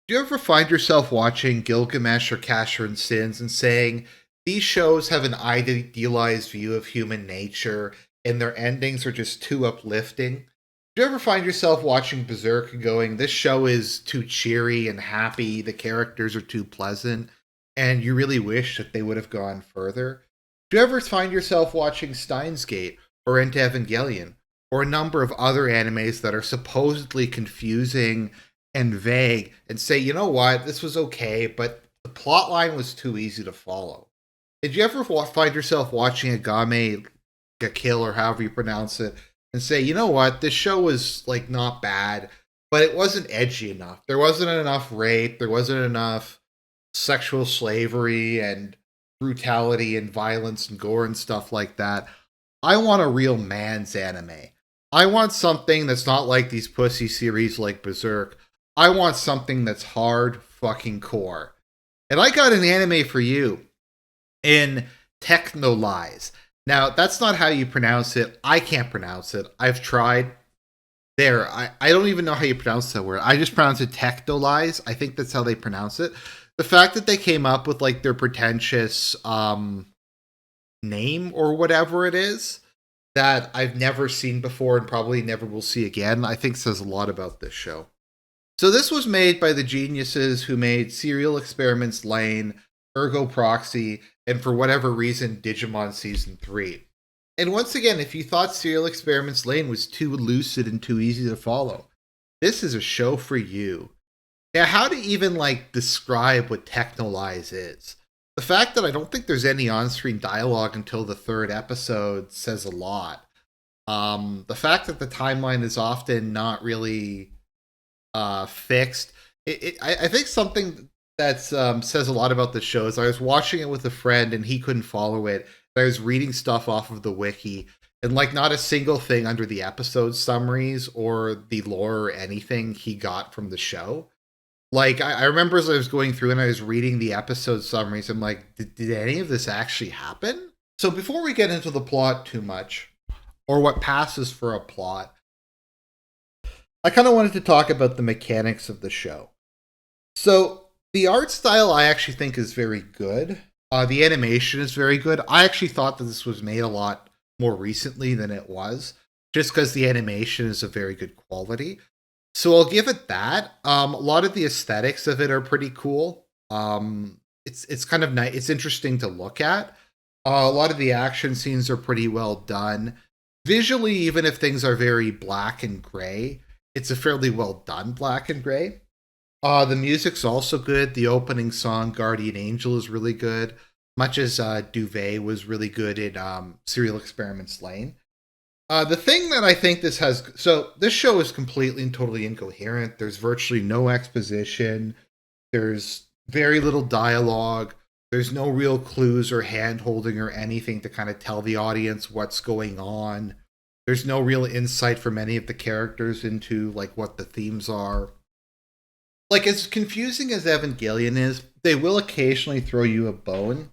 Do you ever find yourself watching Gilgamesh or Casher and Sins and saying, these shows have an idealized view of human nature and their endings are just too uplifting? Do you ever find yourself watching Berserk and going, this show is too cheery and happy, the characters are too pleasant, and you really wish that they would have gone further? Do you ever find yourself watching Steins Gate or Into Evangelion or a number of other animes that are supposedly confusing and vague and say, you know what, this was okay, but the plot line was too easy to follow? Did you ever find yourself watching a Game a Kill or however you pronounce it and say, you know what, this show was like not bad, but it wasn't edgy enough. There wasn't enough rape, there wasn't enough sexual slavery and brutality and violence and gore and stuff like that. I want a real man's anime. I want something that's not like these pussy series like Berserk. I want something that's hard fucking core. And I got an anime for you in Texhnolyze. Now, that's not how you pronounce it. I can't pronounce it. I've tried. There, I don't even know how you pronounce that word. I just pronounce it Texhnolyze. I think that's how they pronounce it. The fact that they came up with like their pretentious name or whatever it is that I've never seen before and probably never will see again, I think says a lot about this show. So this was made by the geniuses who made Serial Experiments Lane, Ergo Proxy, and for whatever reason, Digimon Season 3. And once again, if you thought Serial Experiments Lane was too lucid and too easy to follow, this is a show for you. Now, how to even like describe what Texhnolyze is? The fact that I don't think there's any on-screen dialogue until the third episode says a lot. The fact that the timeline is often not really fixed. I think something that says a lot about the show is I was watching it with a friend and he couldn't follow it. I was reading stuff off of the wiki and like not a single thing under the episode summaries or the lore or anything he got from the show. Like I remember as I was going through and I was reading the episode summaries, I'm like, did any of this actually happen? So before we get into the plot too much, or what passes for a plot, I kind of wanted to talk about the mechanics of the show. So the art style I actually think is very good. The animation is very good. I actually thought that this was made a lot more recently than it was, just because the animation is of very good quality. So I'll give it that. A lot of the aesthetics of it are pretty cool. It's kind of nice. It's interesting to look at. A lot of the action scenes are pretty well done. Visually, even if things are very black and gray, it's a fairly well done black and gray. The music's also good. The opening song, Guardian Angel, is really good, much as Duvet was really good in Serial Experiments Lane. The thing that I think this has... So, this show is completely and totally incoherent. There's virtually no exposition. There's very little dialogue. There's no real clues or hand-holding or anything to kind of tell the audience what's going on. There's no real insight from any of the characters into, like, what the themes are. Like, as confusing as Evangelion is, they will occasionally throw you a bone.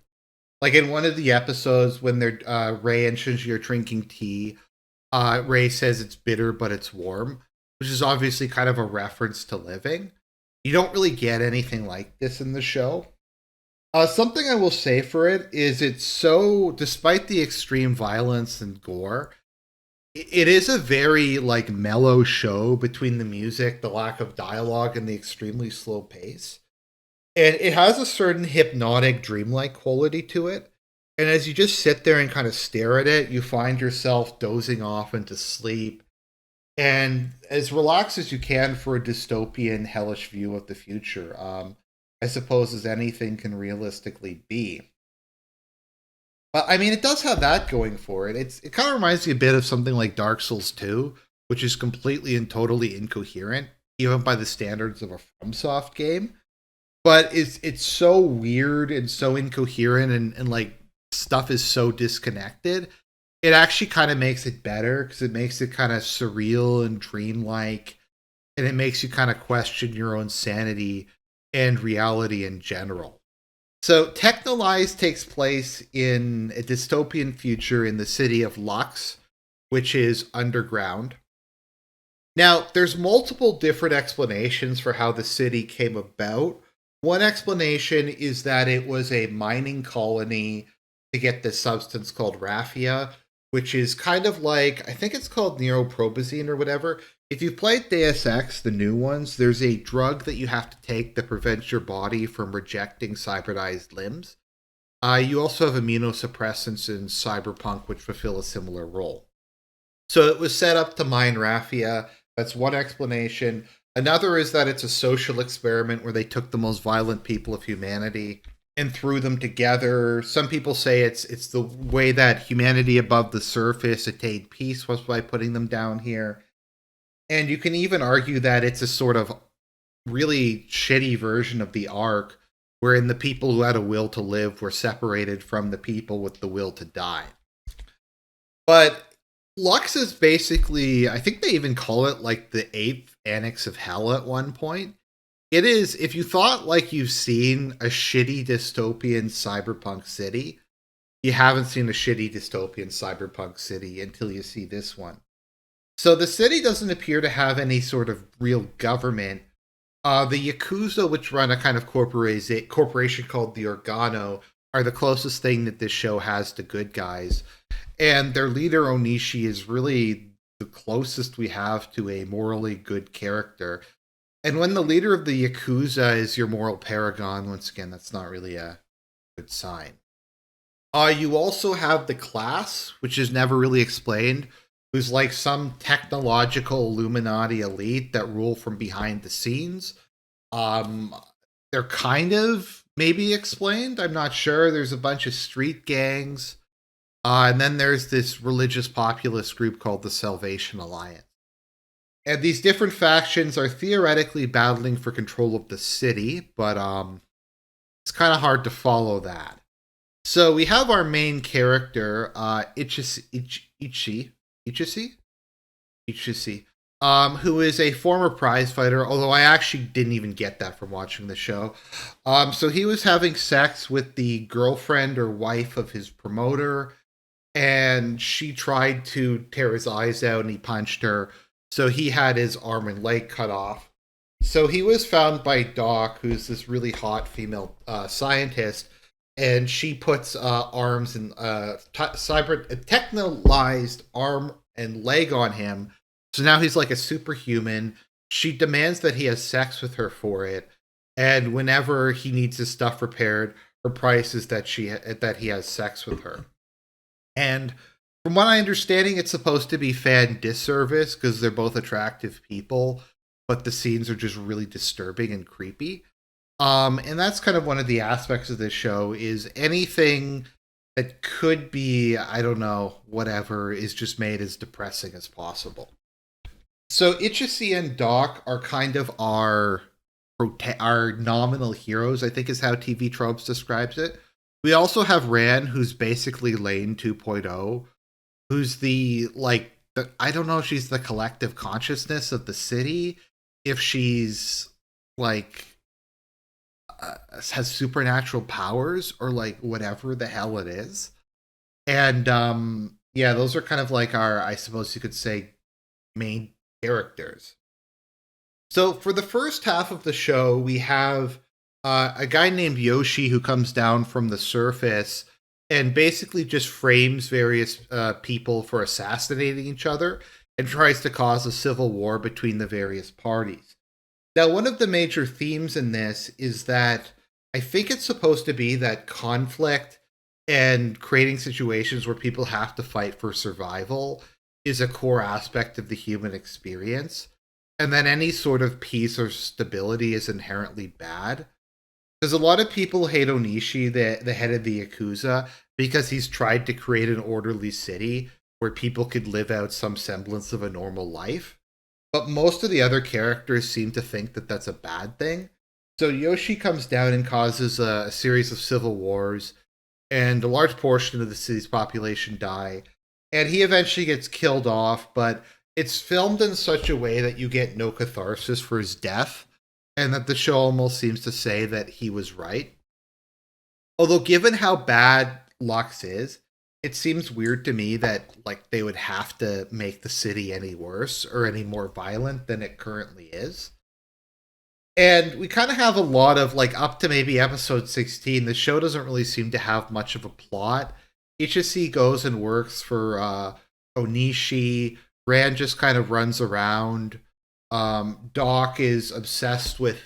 Like, in one of the episodes, when they're Rei and Shinji are drinking tea, Rei says it's bitter, but it's warm, which is obviously kind of a reference to living. You don't really get anything like this in the show. Something I will say for it is it's so, despite the extreme violence and gore, it is a very like mellow show between the music, the lack of dialogue, and the extremely slow pace. And it has a certain hypnotic, dreamlike quality to it. And as you just sit there and kind of stare at it, you find yourself dozing off into sleep. And as relaxed as you can for a dystopian, hellish view of the future, I suppose as anything can realistically be. But I mean, it does have that going for it. It kind of reminds me a bit of something like Dark Souls 2, which is completely and totally incoherent, even by the standards of a FromSoft game. But it's so weird and so incoherent and like stuff is so disconnected. It actually kind of makes it better because it makes it kind of surreal and dreamlike, and it makes you kind of question your own sanity and reality in general. So Texhnolyze takes place in a dystopian future in the city of Lux, which is underground. Now, there's multiple different explanations for how the city came about. One explanation is that it was a mining colony to get this substance called raffia, which is kind of like, I think it's called neuroprobazine or whatever. If you've played Deus Ex, the new ones, there's a drug that you have to take that prevents your body from rejecting cybernized limbs. You also have immunosuppressants in Cyberpunk, which fulfill a similar role. So it was set up to mine raffia. That's one explanation. Another is that it's a social experiment where they took the most violent people of humanity and threw them together. Some people say it's the way that humanity above the surface attained peace was by putting them down here. And you can even argue that it's a sort of really shitty version of the Ark, wherein the people who had a will to live were separated from the people with the will to die. But Lux is basically, I think they even call it like the eighth annex of hell at one point. It is, if you thought like you've seen a shitty dystopian cyberpunk city, you haven't seen a shitty dystopian cyberpunk city until you see this one. So the city doesn't appear to have any sort of real government. The Yakuza, which run a kind of corporation called the Organo, are the closest thing that this show has to good guys. And their leader, Onishi, is really the closest we have to a morally good character. And when the leader of the Yakuza is your moral paragon, once again, that's not really a good sign. You also have the class, which is never really explained, who's like some technological Illuminati elite that rule from behind the scenes. They're kind of maybe explained. I'm not sure. There's a bunch of street gangs. And then there's this religious populist group called the Salvation Alliance. And these different factions are theoretically battling for control of the city, but it's kind of hard to follow that. So we have our main character, Ichisi, who is a former prize fighter, although I actually didn't even get that from watching the show. So he was having sex with the girlfriend or wife of his promoter, and she tried to tear his eyes out and he punched her. So he had his arm and leg cut off. So he was found by Doc, who's this really hot female scientist, and she puts arms and technolized arm and leg on him. So now he's like a superhuman. She demands that he has sex with her for it, and whenever he needs his stuff repaired, her price is that he has sex with her. And from what I understanding, it's supposed to be fan disservice because they're both attractive people, but the scenes are just really disturbing and creepy. And that's kind of one of the aspects of this show is anything that could be, I don't know, whatever, is just made as depressing as possible. So Ichisi and Doc are kind of our nominal heroes, I think is how TV Tropes describes it. We also have Ran, who's basically Lane 2.0, who's I don't know if she's the collective consciousness of the city, if she's like has supernatural powers or like whatever the hell it is. And yeah, those are kind of like our, I suppose you could say, main characters. So for the first half of the show, we have a guy named Yoshi who comes down from the surface and basically just frames various people for assassinating each other and tries to cause a civil war between the various parties. Now, one of the major themes in this is that I think it's supposed to be that conflict and creating situations where people have to fight for survival is a core aspect of the human experience. And then any sort of peace or stability is inherently bad. Because a lot of people hate Onishi, the head of the Yakuza, because he's tried to create an orderly city where people could live out some semblance of a normal life. But most of the other characters seem to think that that's a bad thing. So Yoshi comes down and causes a series of civil wars, and a large portion of the city's population die. And he eventually gets killed off, but it's filmed in such a way that you get no catharsis for his death, and that the show almost seems to say that he was right. Although given how bad Lux is, it seems weird to me that like they would have to make the city any worse or any more violent than it currently is. And we kind of have a lot of like up to maybe episode 16, the show doesn't really seem to have much of a plot. Ichisi goes and works for Onishi. Rand just kind of runs around. Doc is obsessed with.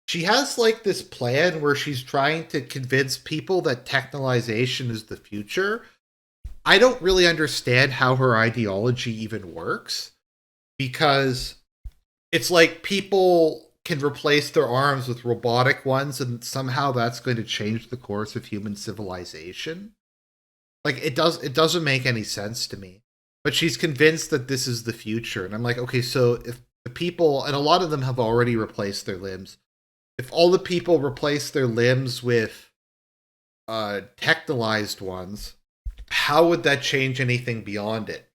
She has like this plan where she's trying to convince people that technologization is the future. I don't really understand how her ideology even works because it's like people can replace their arms with robotic ones and somehow that's going to change the course of human civilization. Like it doesn't make any sense to me. But she's convinced that this is the future. And I'm like, okay, so if the people, and a lot of them have already replaced their limbs, if all the people replace their limbs with technologized ones, how would that change anything beyond it?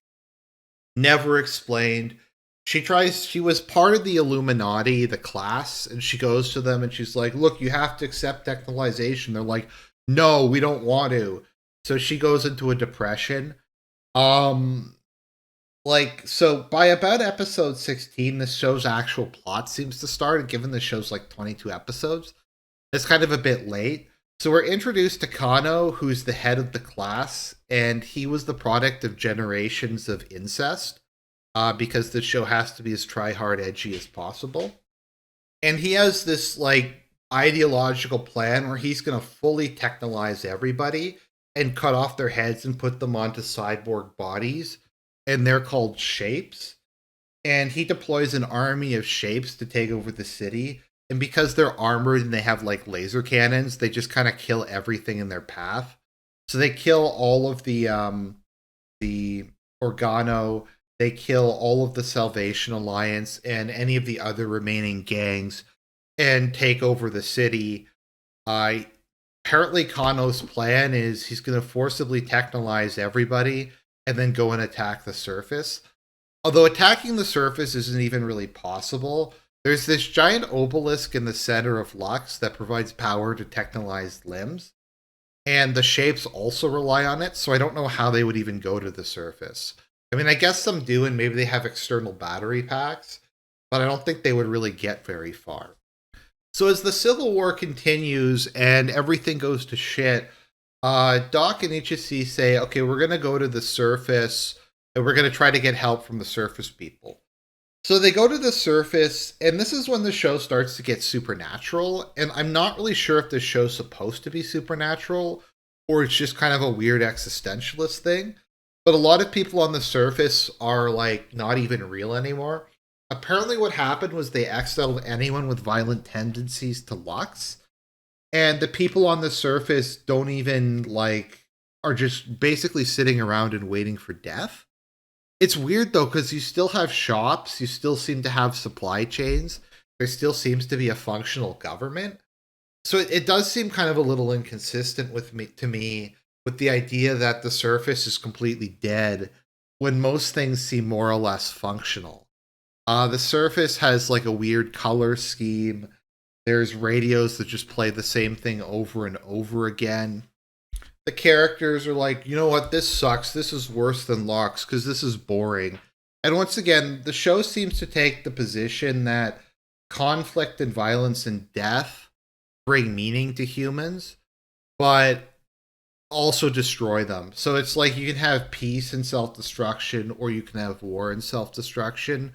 Never explained. She was part of the Illuminati, the class, and she goes to them and she's like, look, you have to accept technologization. They're like, no, we don't want to. So she goes into a depression. Like, so by about episode 16, the show's actual plot seems to start, and given the show's like 22 episodes, it's kind of a bit late. So we're introduced to Kano, who's the head of the class, and he was the product of generations of incest, because the show has to be as try-hard edgy as possible. And he has this, like, ideological plan where he's going to fully technologize everybody and cut off their heads and put them onto cyborg bodies, and they're called shapes. And he deploys an army of shapes to take over the city. And because they're armored and they have like laser cannons, they just kind of kill everything in their path. So they kill all of the Organo, they kill all of the Salvation Alliance and any of the other remaining gangs and take over the city. Apparently Kano's plan is he's going to forcibly technologize everybody and then go and attack the surface. Although attacking the surface isn't even really possible, there's this giant obelisk in the center of Lux that provides power to technologized limbs. And the shapes also rely on it, so I don't know how they would even go to the surface. I mean, I guess some do, and maybe they have external battery packs, but I don't think they would really get very far. So as the Civil War continues and everything goes to shit, Doc and Ichisi say, okay, we're going to go to the surface and we're going to try to get help from the surface people. So they go to the surface, and this is when the show starts to get supernatural. And I'm not really sure if the show's supposed to be supernatural or it's just kind of a weird existentialist thing. But a lot of people on the surface are like not even real anymore. Apparently what happened was they exiled anyone with violent tendencies to Lux. And the people on the surface don't even like, are just basically sitting around and waiting for death. It's weird though, because you still have shops, you still seem to have supply chains, there still seems to be a functional government. So it does seem kind of a little inconsistent to me with the idea that the surface is completely dead when most things seem more or less functional. The surface has like a weird color scheme. There's radios that just play the same thing over and over again. The characters are like, you know what, this sucks. This is worse than Lux because this is boring. And once again, the show seems to take the position that conflict and violence and death bring meaning to humans, but also destroy them. So it's like you can have peace and self-destruction, or you can have war and self-destruction.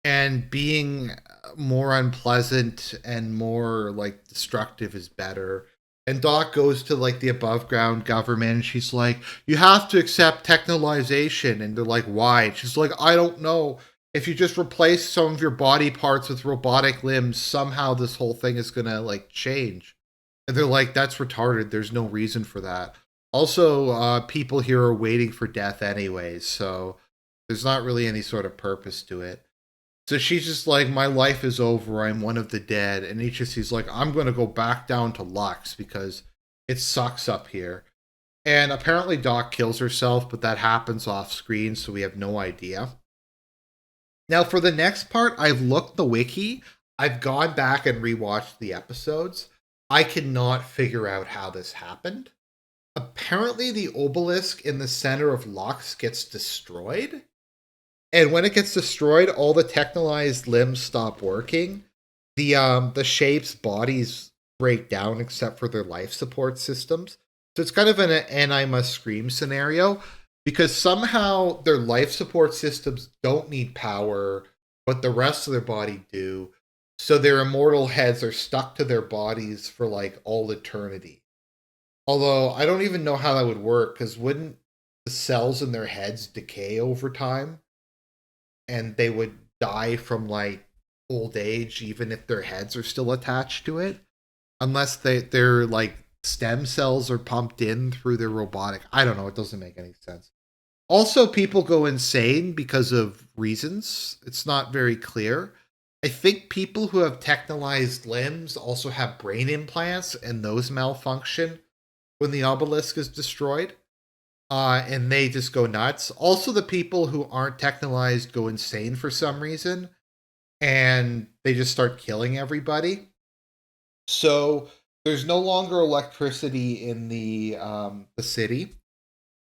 And being more unpleasant and more like destructive is better. And Doc goes to like the above ground government and she's like, you have to accept technologization. And they're like, why? And she's like, I don't know. If you just replace some of your body parts with robotic limbs, somehow this whole thing is gonna like change. And they're like, that's retarded. There's no reason for that. Also, people here are waiting for death anyways, so there's not really any sort of purpose to it. So she's just like, my life is over. I'm one of the dead. And Ichisi's like, I'm going to go back down to Lux because it sucks up here. And apparently Doc kills herself, but that happens off screen, so we have no idea. Now, for the next part, I've looked the wiki. I've gone back and rewatched the episodes. I cannot figure out how this happened. apparently the obelisk in the center of Lux gets destroyed. And when it gets destroyed, all the technologized limbs stop working. The shapes' bodies break down except for their life support systems. So it's kind of an I must scream scenario because somehow their life support systems don't need power, but the rest of their body do. So their immortal heads are stuck to their bodies for like all eternity. Although I don't even know how that would work because wouldn't the cells in their heads decay over time and they would die from like old age even if their heads are still attached to it? Unless they're like stem cells are pumped in through their robotic. I don't know. It doesn't make any sense. Also, people go insane because of reasons. It's not very clear. I think people who have technologized limbs also have brain implants, and those malfunction when the obelisk is destroyed. And they just go nuts. Also, the people who aren't technologized go insane for some reason, and they just start killing everybody. So there's no longer electricity in the city.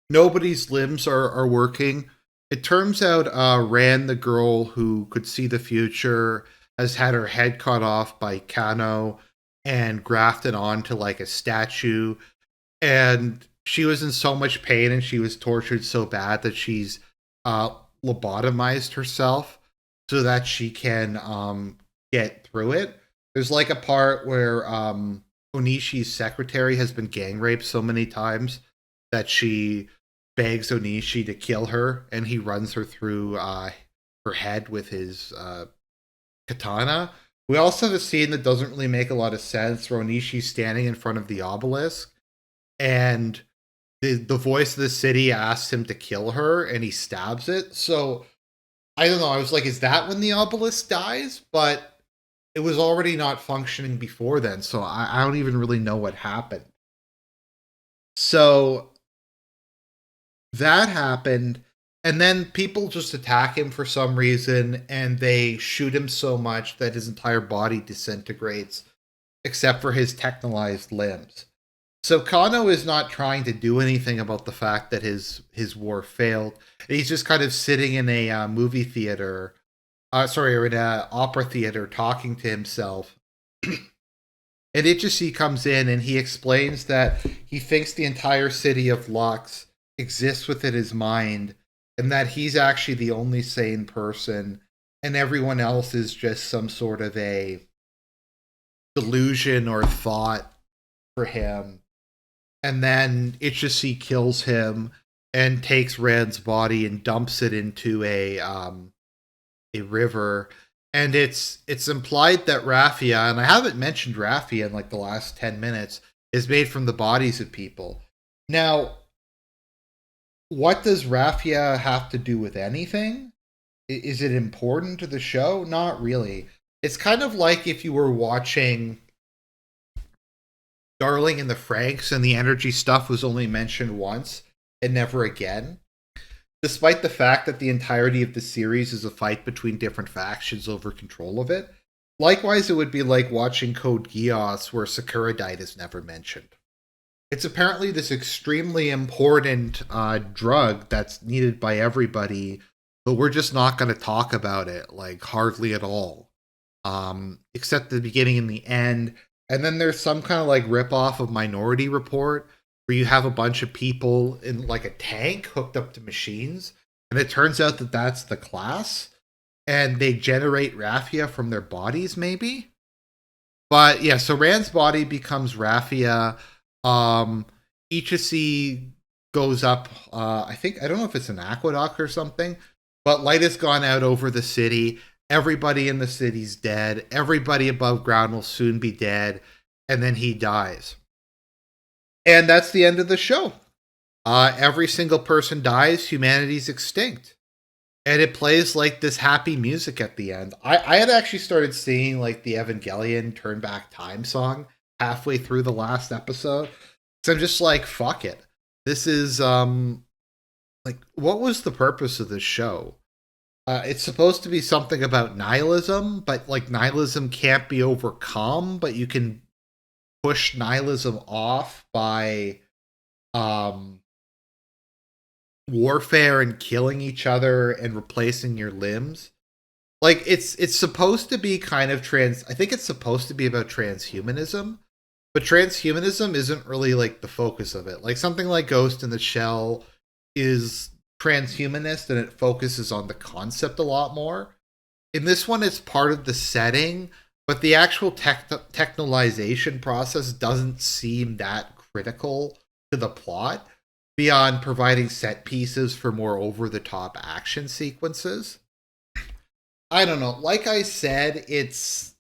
Nobody's limbs are working. It turns out Rand, the girl who could see the future, has had her head cut off by Kano and grafted onto like a statue. And she was in so much pain and she was tortured so bad that she's lobotomized herself so that she can get through it. There's like a part where Onishi's secretary has been gang raped so many times that she begs Onishi to kill her, and he runs her through her head with his katana. We also have a scene that doesn't really make a lot of sense where Onishi's standing in front of the obelisk, and the voice of the city asks him to kill her, and he stabs it. So I don't know. I was like, is that when the obelisk dies? But it was already not functioning before then, so I don't even really know what happened. So that happened, and then people just attack him for some reason, and they shoot him so much that his entire body disintegrates, except for his technologized limbs. So Kano is not trying to do anything about the fact that his war failed. He's just kind of sitting in a movie theater, or in an opera theater, talking to himself. And Idrisi comes in and he explains that he thinks the entire city of Lux exists within his mind and that he's actually the only sane person and everyone else is just some sort of a delusion or thought for him. And then Idrisi kills him and takes Rand's body and dumps it into a river. And it's implied that Raffia, and I haven't mentioned Raffia in like the last 10 minutes, is made from the bodies of people. Now, what does Raffia have to do with anything? Is it important to the show? Not really. It's kind of like if you were watching Darling in the Franxx and the energy stuff was only mentioned once and never again. Despite the fact that the entirety of the series is a fight between different factions over control of it. Likewise, it would be like watching Code Geass where Sakuradite is never mentioned. It's apparently this extremely important drug that's needed by everybody, but we're just not going to talk about it, like hardly at all. Except the beginning and the end. And then there's some kind of like ripoff of Minority Report where you have a bunch of people in like a tank hooked up to machines. And it turns out that that's the class. And they generate Raffia from their bodies, maybe? But yeah, so Rand's body becomes Raffia. Idrisi goes up, I don't know if it's an aqueduct or something, but light has gone out over the city. Everybody in the city's dead. Everybody above ground will soon be dead. And then he dies. And that's the end of the show. Every single person dies. Humanity's extinct. And it plays like this happy music at the end. I had actually started seeing like the Evangelion Turn Back Time song halfway through the last episode. So I'm just like, fuck it. This is like, what was the purpose of this show? It's supposed to be something about nihilism, but like nihilism can't be overcome, but you can push nihilism off by um, warfare and killing each other and replacing your limbs. Like it's supposed to be kind of trans. I think it's supposed to be about transhumanism, but transhumanism isn't really like the focus of it. Like something like Ghost in the Shell is transhumanist and it focuses on the concept a lot more. In this one, it's part of the setting, but the actual technolization process doesn't seem that critical to the plot beyond providing set pieces for more over the top action sequences. I don't know. Like I said, it's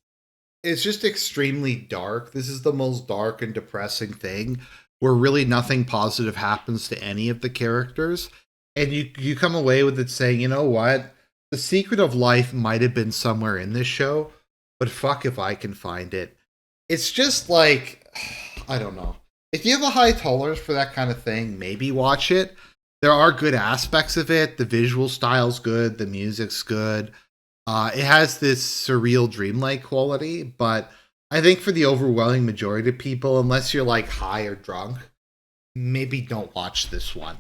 just extremely dark. This is the most dark and depressing thing where really nothing positive happens to any of the characters. And you come away with it saying, you know what? The secret of life might have been somewhere in this show, but fuck if I can find it. It's just like I don't know. If you have a high tolerance for that kind of thing, maybe watch it. There are good aspects of it. The visual style's good, the music's good. It has this surreal, dreamlike quality, but I think for the overwhelming majority of people, unless you're like high or drunk, maybe don't watch this one.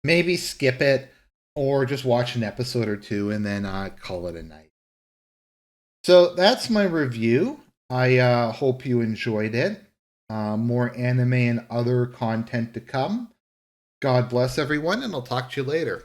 Maybe skip it or just watch an episode or two and then call it a night. So that's my review. I hope you enjoyed it. More anime and other content to come. God bless everyone, and I'll talk to you later.